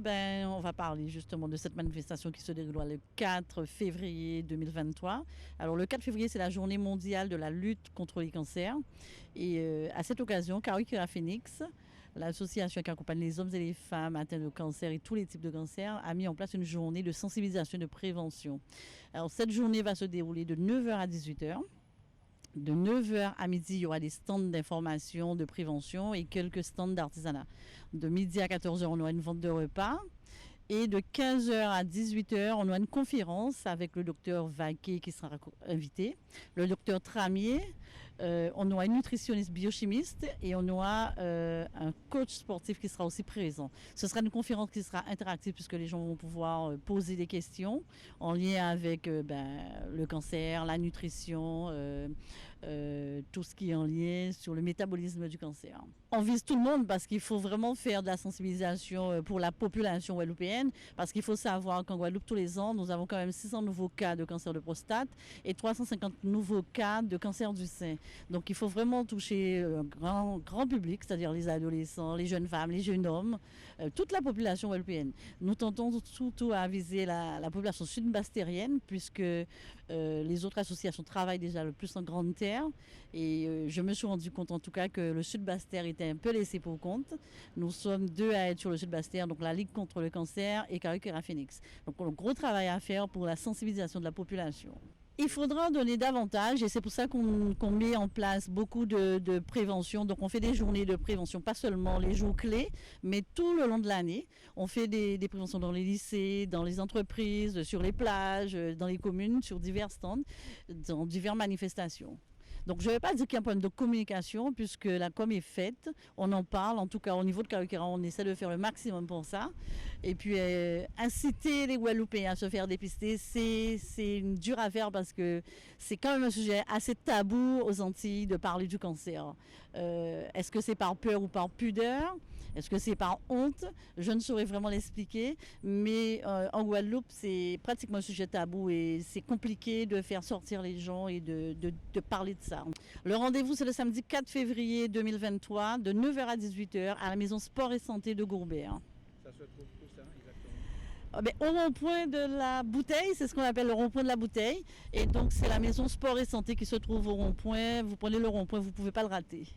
on va parler justement de cette manifestation qui se déroulera le 4 février 2023. Alors, le 4 février, c'est la journée mondiale de la lutte contre les cancers. Et à cette occasion, Kawikira Phoenix, l'association qui accompagne les hommes et les femmes atteints de cancer et tous les types de cancers, a mis en place une journée de sensibilisation et de prévention. Alors, cette journée va se dérouler de 9h à 18h. De 9h à midi, il y aura des stands d'information, de prévention et quelques stands d'artisanat. De midi à 14h, on aura une vente de repas. Et de 15h à 18h, on aura une conférence avec le docteur Vaquet qui sera invité, le docteur Tramier, on aura une nutritionniste biochimiste et on aura un coach sportif qui sera aussi présent. Ce sera une conférence qui sera interactive puisque les gens vont pouvoir poser des questions en lien avec le cancer, la nutrition, tout ce qui est en lien sur le métabolisme du cancer. On vise tout le monde parce qu'il faut vraiment faire de la sensibilisation pour la population guadeloupéenne, parce qu'il faut savoir qu'en Guadeloupe, tous les ans, nous avons quand même 600 nouveaux cas de cancer de prostate et 350 nouveaux cas de cancer du sein. Donc il faut vraiment toucher un grand public, c'est-à-dire les adolescents, les jeunes femmes, les jeunes hommes, toute la population guadeloupéenne. Nous tentons surtout à viser la population sud-bastérienne, puisque les autres associations travaillent déjà le plus en grande terre. Et je me suis rendu compte en tout cas que le sud-Bastère était un peu laissé pour compte. Nous sommes deux à être sur le sud-Bastère, donc la Ligue contre le cancer et Kawikira Phoenix. Donc un gros travail à faire pour la sensibilisation de la population. Il faudra en donner davantage et c'est pour ça qu'on met en place beaucoup de prévention. Donc on fait des journées de prévention, pas seulement les jours clés, mais tout le long de l'année. On fait des préventions dans les lycées, dans les entreprises, sur les plages, dans les communes, sur divers stands, dans diverses manifestations. Donc je ne vais pas dire qu'il y a un problème de communication puisque la com est faite, on en parle, en tout cas au niveau de Kawikira, on essaie de faire le maximum pour ça. Et puis inciter les Guadeloupéens à se faire dépister, c'est dur à faire parce que c'est quand même un sujet assez tabou aux Antilles de parler du cancer. Est-ce que c'est par peur ou par pudeur? Est-ce que c'est par honte? Je ne saurais vraiment l'expliquer, mais en Guadeloupe, c'est pratiquement un sujet tabou et c'est compliqué de faire sortir les gens et de parler de ça. Le rendez-vous, c'est le samedi 4 février 2023, de 9h à 18h, à la maison Sport et Santé de Gourbert. Ça se trouve où ça exactement? Au rond-point de la Bouteille, c'est ce qu'on appelle le rond-point de la Bouteille. Et donc, c'est la maison Sport et Santé qui se trouve au rond-point. Vous prenez le rond-point, vous ne pouvez pas le rater.